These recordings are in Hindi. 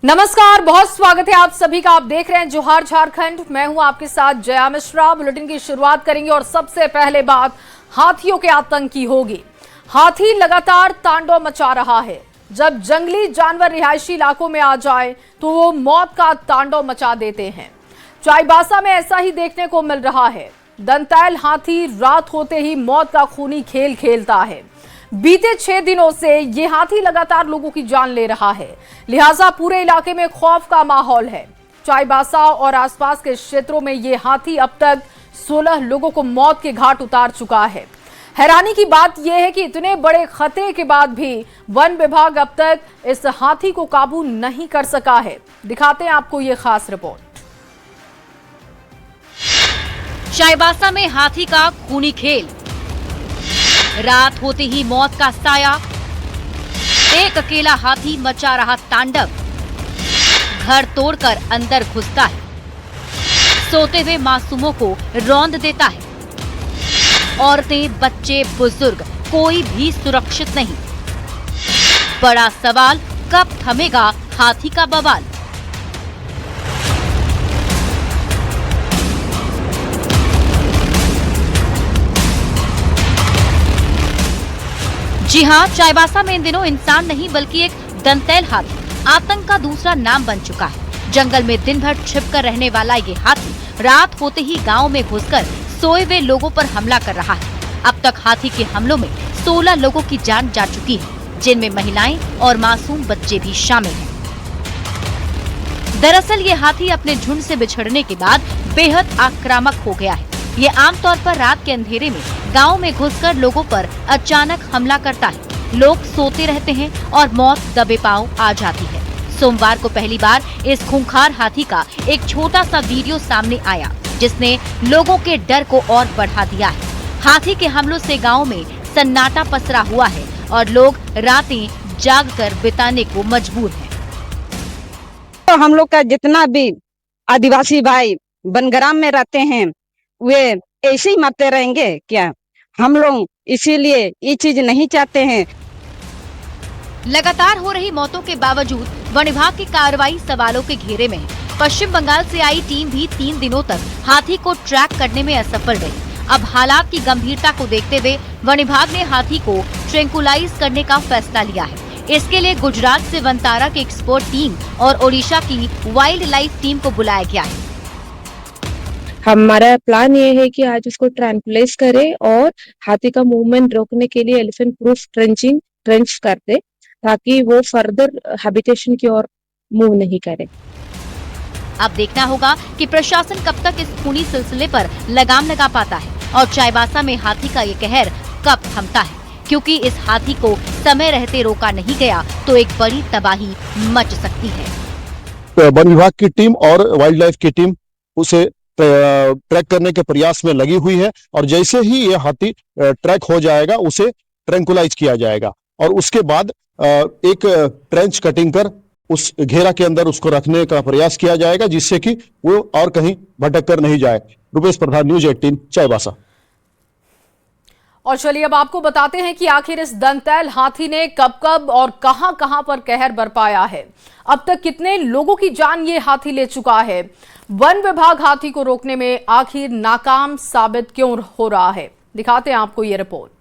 नमस्कार, बहुत स्वागत है आप सभी का। आप देख रहे हैं जोहार झारखंड। मैं हूं आपके साथ जया मिश्रा। बुलेटिन की शुरुआत करेंगे और सबसे पहले बात हाथियों के आतंक की होगी। हाथी लगातार तांडव मचा रहा है। जब जंगली जानवर रिहायशी इलाकों में आ जाए तो वो मौत का तांडव मचा देते हैं। चाईबासा में ऐसा ही देखने को मिल रहा है। दंतैल हाथी रात होते ही मौत का खूनी खेल खेलता है। बीते 6 दिनों से ये हाथी लगातार लोगों की जान ले रहा है, लिहाजा पूरे इलाके में खौफ का माहौल है। चाईबासा और आसपास के क्षेत्रों में ये हाथी अब तक 16 लोगों को मौत के घाट उतार चुका है। हैरानी की बात यह है कि इतने बड़े खतरे के बाद भी वन विभाग अब तक इस हाथी को काबू नहीं कर सका है। दिखाते हैं आपको ये खास रिपोर्ट। चाईबासा में हाथी का खूनी खेल, रात होते ही मौत का साया, एक अकेला हाथी मचा रहा तांडव, घर तोड़कर अंदर घुसता है, सोते हुए मासूमों को रौंद देता है। औरतें, बच्चे, बुजुर्ग, कोई भी सुरक्षित नहीं। बड़ा सवाल, कब थमेगा हाथी का बवाल? जी हां, चाईबासा में इन दिनों इंसान नहीं बल्कि एक दंतैल हाथी आतंक का दूसरा नाम बन चुका है। जंगल में दिन भर छिपकर रहने वाला ये हाथी रात होते ही गांव में घुसकर सोए हुए लोगों पर हमला कर रहा है। अब तक हाथी के हमलों में 16 लोगों की जान जा चुकी है, जिनमें महिलाएं और मासूम बच्चे भी शामिल हैं। दरअसल ये हाथी अपने झुंड से बिछड़ने के बाद बेहद आक्रामक हो गया है। ये आमतौर पर रात के अंधेरे में गांव में घुसकर लोगों पर अचानक हमला करता है। लोग सोते रहते हैं और मौत दबे पांव आ जाती है। सोमवार को पहली बार इस खूंखार हाथी का एक छोटा सा वीडियो सामने आया, जिसने लोगों के डर को और बढ़ा दिया है। हाथी के हमलों से गांव में सन्नाटा पसरा हुआ है और लोग रातें जागकर बिताने को मजबूर हैं। तो हम लोग का जितना भी आदिवासी भाई बनग्राम में रहते हैं वे ऐसे ही मरते रहेंगे क्या? हम लोग इसीलिए ये चीज नहीं चाहते हैं। लगातार हो रही मौतों के बावजूद वन विभाग की कार्रवाई सवालों के घेरे में है। पश्चिम बंगाल से आई टीम भी 3 दिनों तक हाथी को ट्रैक करने में असफल रही। अब हालात की गंभीरता को देखते हुए वन विभाग ने हाथी को ट्रैंकुलाइज करने का फैसला लिया है। इसके लिए गुजरात से वनतारा की एक्सपर्ट टीम और ओडिशा की वाइल्ड लाइफ टीम को बुलाया गया है। हमारा प्लान ये है कि आज उसको ट्रैंकुलाइज करें और हाथी का मूवमेंट रोकने के लिए एलिफेंट प्रूफ ट्रेंच कर दे, ताकि वो फर्दर हैबिटेशन की ओर मूव नहीं करे। अब देखना होगा कि प्रशासन कब तक इस खूनी सिलसिले पर लगाम लगा पाता है और चाईबासा में हाथी का ये कहर कब थमता है, क्योंकि इस हाथी को समय रहते रोका नहीं गया तो एक बड़ी तबाही मच सकती है। वन विभाग की टीम और वाइल्ड लाइफ की टीम उसे ट्रैक करने के प्रयास में लगी हुई है और जैसे ही ये हाथी ट्रैक हो जाएगा उसे ट्रैंकुलाइज किया जाएगा और उसके बाद एक ट्रेंच कटिंग कर उस घेरा के अंदर उसको रखने का प्रयास किया जाएगा, जिससे कि वो और कहीं भटक कर नहीं जाए। रुपेश प्रधान, न्यूज 18, चाईबासा। और चलिए अब आपको बताते हैं कि आखिर इस दंतैल हाथी ने कब कब और कहां पर कहर बरपाया है। अब तक कितने लोगों की जान ये हाथी ले चुका है। वन विभाग हाथी को रोकने में आखिर नाकाम साबित क्यों हो रहा है, दिखाते हैं आपको ये रिपोर्ट।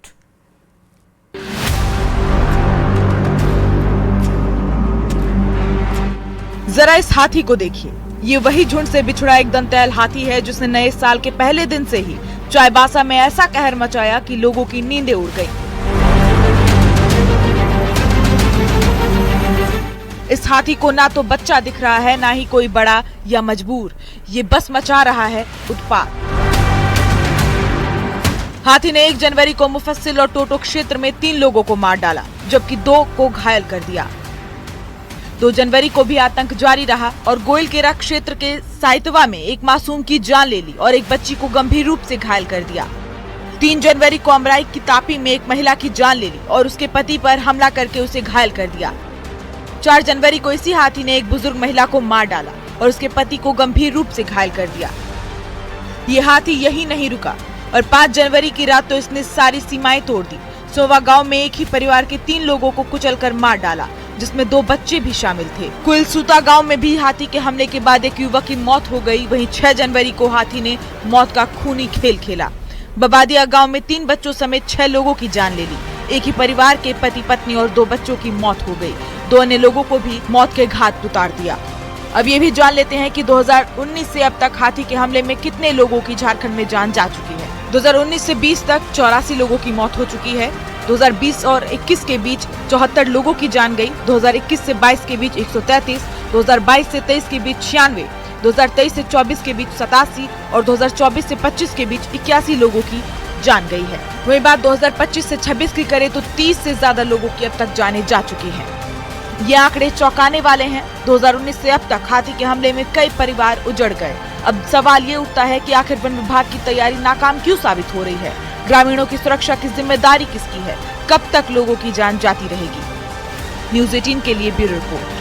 जरा इस हाथी को देखिए। ये वही झुंड से बिछड़ा एक दंतैल हाथी है जिसने नए साल के पहले दिन से ही चाईबासा में ऐसा कहर मचाया कि लोगों की नींदें उड़ गईं। इस हाथी को ना तो बच्चा दिख रहा है, ना ही कोई बड़ा या मजबूर। ये बस मचा रहा है उत्पात। हाथी ने 1 जनवरी को मुफस्सिल और टोटो क्षेत्र में 3 लोगों को मार डाला, जबकि 2 को घायल कर दिया। 2 जनवरी को भी आतंक जारी रहा और गोइलकेरा क्षेत्र के साइतवा में एक मासूम की जान ले ली और एक बच्ची को गंभीर रूप से घायल कर दिया। 3 जनवरी को अमराई की तापी में एक महिला की जान ले ली और उसके पति पर हमला करके उसे घायल कर दिया। 4 जनवरी को इसी हाथी ने एक बुजुर्ग महिला को मार डाला और उसके पति को गंभीर रूप से घायल कर दिया। ये हाथी यही नहीं रुका और 5 जनवरी की रात तो इसने सारी सीमाएं तोड़ दी। सोवा गांव में एक ही परिवार के 3 लोगों को कुचलकर मार डाला जिसमें 2 बच्चे भी शामिल थे। कुलसूता गांव में भी हाथी के हमले के बाद एक युवक की मौत हो गई। वहीं 6 जनवरी को हाथी ने मौत का खूनी खेल खेला। बबादिया गांव में 3 बच्चों समेत 6 लोगों की जान ले ली। एक ही परिवार के पति पत्नी और 2 बच्चों की मौत हो गई। 2 अन्य लोगों को भी मौत के घाट उतार दिया। अब ये भी जान लेते हैं कि 2019 से अब तक हाथी के हमले में कितने लोगों की झारखंड में जान जा चुकी है। 2019 से 20 तक 84 लोगों की मौत हो चुकी है। 2020 और 21 के बीच 74 लोगों की जान गई। 2021 से 22 के बीच 133, 2022 से 23 के बीच 96, 2023 से 24 के बीच 87 और 2024 से 25 के बीच 81 लोगों की जान गई है। वही बात 2025 से 26 की करें तो 30 से ज्यादा लोगों की अब तक जानें जा चुकी हैं। ये आंकड़े चौंकाने वाले हैं। 2019 से अब तक हाथी के हमले में कई परिवार उजड़ गए। अब सवाल ये उठता है कि आखिर वन विभाग की तैयारी नाकाम क्यों साबित हो रही है? ग्रामीणों की सुरक्षा की जिम्मेदारी किसकी है? कब तक लोगों की जान जाती रहेगी? न्यूज़ 18 के लिए ब्यूरो रिपोर्ट।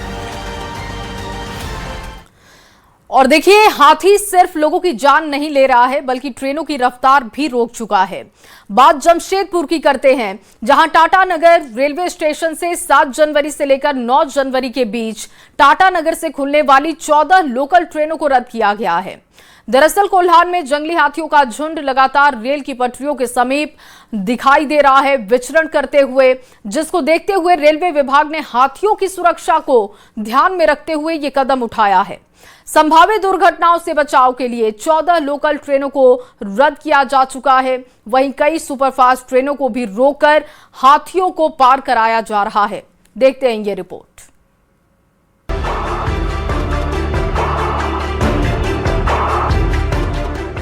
और देखिए, हाथी सिर्फ लोगों की जान नहीं ले रहा है बल्कि ट्रेनों की रफ्तार भी रोक चुका है। बात जमशेदपुर की करते हैं, जहां टाटानगर रेलवे स्टेशन से 7 जनवरी से लेकर 9 जनवरी के बीच टाटानगर से खुलने वाली 14 लोकल ट्रेनों को रद्द किया गया है। दरअसल कोल्हान में जंगली हाथियों का झुंड लगातार रेल की पटरियों के समीप दिखाई दे रहा है विचरण करते हुए, जिसको देखते हुए रेलवे विभाग ने हाथियों की सुरक्षा को ध्यान में रखते हुए ये कदम उठाया है। संभावित दुर्घटनाओं से बचाव के लिए 14 लोकल ट्रेनों को रद्द किया जा चुका है। वहीं कई सुपरफास्ट ट्रेनों को भी रोककर हाथियों को पार कराया जा रहा है। देखते हैं ये रिपोर्ट।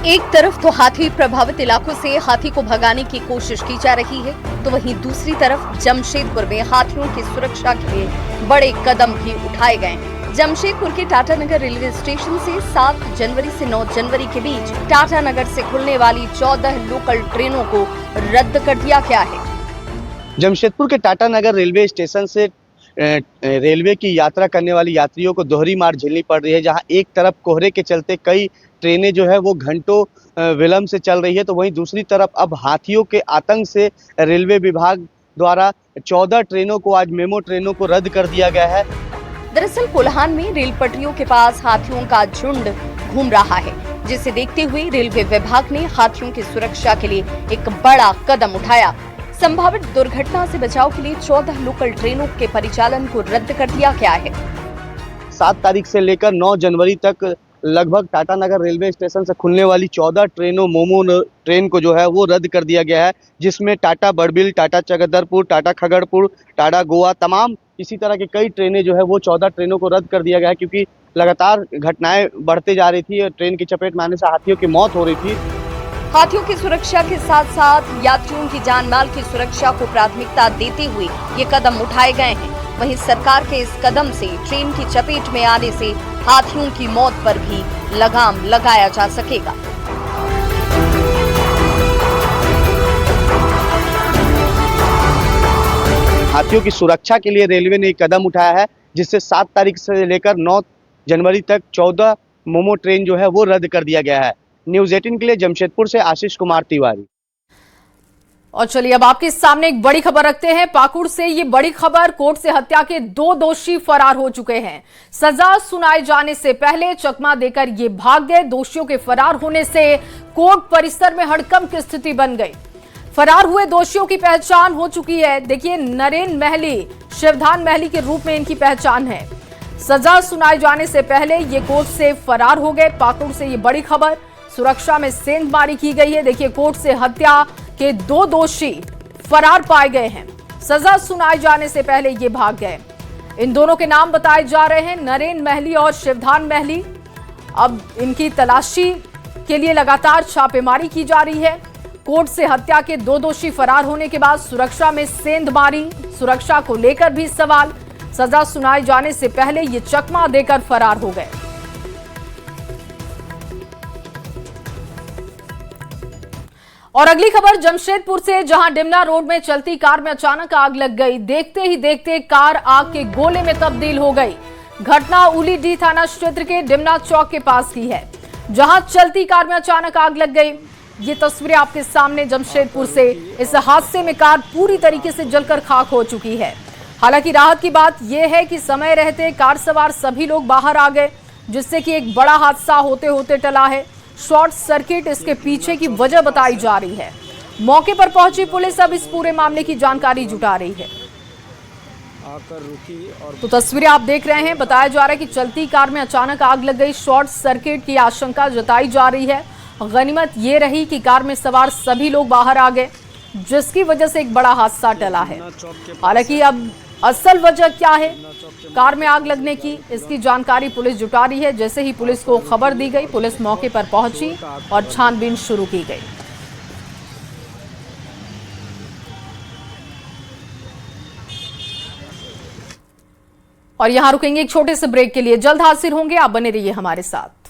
एक तरफ तो हाथी प्रभावित इलाकों से हाथी को भगाने की कोशिश की जा रही है, तो वहीं दूसरी तरफ जमशेदपुर में हाथियों की सुरक्षा के लिए बड़े कदम भी उठाए गए हैं। जमशेदपुर के टाटानगर रेलवे स्टेशन से 7 जनवरी से 9 जनवरी के बीच टाटानगर से खुलने वाली 14 लोकल ट्रेनों को रद्द कर दिया गया है। जमशेदपुर के टाटानगर रेलवे स्टेशन से रेलवे की यात्रा करने वाली यात्रियों को दोहरी मार झेलनी पड़ रही है, जहां एक तरफ कोहरे के चलते कई ट्रेनें जो है वो घंटों विलंब से चल रही है, तो वहीं दूसरी तरफ अब हाथियों के आतंक से रेलवे विभाग द्वारा 14 ट्रेनों को, आज मेमो ट्रेनों को रद्द कर दिया गया है। दरअसल कोल्हान में रेल पटरियों के पास हाथियों का झुंड घूम रहा है, जिसे देखते हुए रेलवे विभाग ने हाथियों की सुरक्षा के लिए एक बड़ा कदम उठाया। संभावित दुर्घटना से बचाव के लिए 14 लोकल ट्रेनों के परिचालन को रद्द कर दिया गया है। 7 तारीख से लेकर 9 जनवरी तक लगभग टाटानगर रेलवे स्टेशन से खुलने वाली 14 ट्रेनों मोमो ट्रेन को जो है वो रद्द कर दिया गया है, जिसमें टाटा बड़बिल, टाटा चकदरपुर, टाटा खगड़पुर, टाटा गोवा, तमाम इसी तरह की कई ट्रेनें जो है वो 14 ट्रेनों को रद्द कर दिया गया है, क्योंकि लगातार घटनाएं बढ़ते जा रही थी। ट्रेन की चपेट में आने से हाथियों की मौत हो रही थी। हाथियों की सुरक्षा के साथ साथ यात्रियों की जान माल की सुरक्षा को प्राथमिकता देते हुए ये कदम उठाए गए हैं। वहीं सरकार के इस कदम से ट्रेन की चपेट में आने से हाथियों की मौत पर भी लगाम लगाया जा सकेगा। हाथियों की सुरक्षा के लिए रेलवे ने एक कदम उठाया है, जिससे 7 तारीख से लेकर 9 जनवरी तक 14 मोमो ट्रेन जो है वो रद्द कर दिया गया है। न्यूज़ 18 के लिए जमशेदपुर से आशीष कुमार तिवारी। और चलिए अब आपके सामने एक बड़ी खबर रखते हैं। पाकुड़ से ये बड़ी खबर, कोर्ट से हत्या के 2 दोषी फरार हो चुके हैं। सजा सुनाए जाने से पहले चकमा देकर ये भाग गए। दोषियों के फरार होने से कोर्ट परिसर में हड़कंप की स्थिति बन गई। फरार हुए दोषियों की पहचान हो चुकी है। देखिए, नरेन महली, शिवधान महली के रूप में इनकी पहचान है। सजा सुनाए जाने से पहले ये कोर्ट से फरार हो गए। पाकुड़ से ये बड़ी खबर, सुरक्षा में सेंधमारी की गई है। देखिए, कोर्ट से हत्या के 2 दोषी फरार पाए गए हैं। सजा सुनाए जाने से पहले ये भाग गए। इन दोनों के नाम बताए जा रहे हैं, नरेन महली और शिवधान महली। अब इनकी तलाशी के लिए लगातार छापेमारी की जा रही है। कोर्ट से हत्या के 2 दोषी फरार होने के बाद सुरक्षा में सेंधमारी, सुरक्षा को लेकर भी सवाल। सजा सुनाए जाने से पहले ये चकमा देकर फरार हो गए। और अगली खबर जमशेदपुर से, जहां डिमना रोड में चलती कार में अचानक आग लग गई। देखते ही देखते कार आग के गोले में तब्दील हो गई। घटना उलीडीह थाना क्षेत्र के डिमना चौक के पास की है, जहां चलती कार में अचानक आग लग गई। ये तस्वीरें आपके सामने जमशेदपुर से। इस हादसे में कार पूरी तरीके से जलकर खाक हो चुकी है। हालांकि राहत की बात यह है कि समय रहते कार सवार सभी लोग बाहर आ गए, जिससे कि एक बड़ा हादसा होते होते टला है। शॉर्ट सर्किट इसके पीछे की वजह बताई जा रही है। मौके पर पहुंची पुलिस अब इस पूरे मामले की जानकारी जुटा रही है। तो तस्वीरें आप देख रहे हैं, बताया जा रहा है कि चलती कार में अचानक आग लग गई। शॉर्ट सर्किट की आशंका जताई जा रही है। गनीमत ये रही कि कार में सवार सभी लोग बाहर आ गए, जिसकी वजह से एक बड़ा हादसा टला है। हालांकि अब असल वजह क्या है कार में आग लगने की, इसकी जानकारी पुलिस जुटा रही है। जैसे ही पुलिस को खबर दी गई, पुलिस मौके पर पहुंची और छानबीन शुरू की गई। और यहां रुकेंगे एक छोटे से ब्रेक के लिए। जल्द हाजिर होंगे, आप बने रहिए हमारे साथ।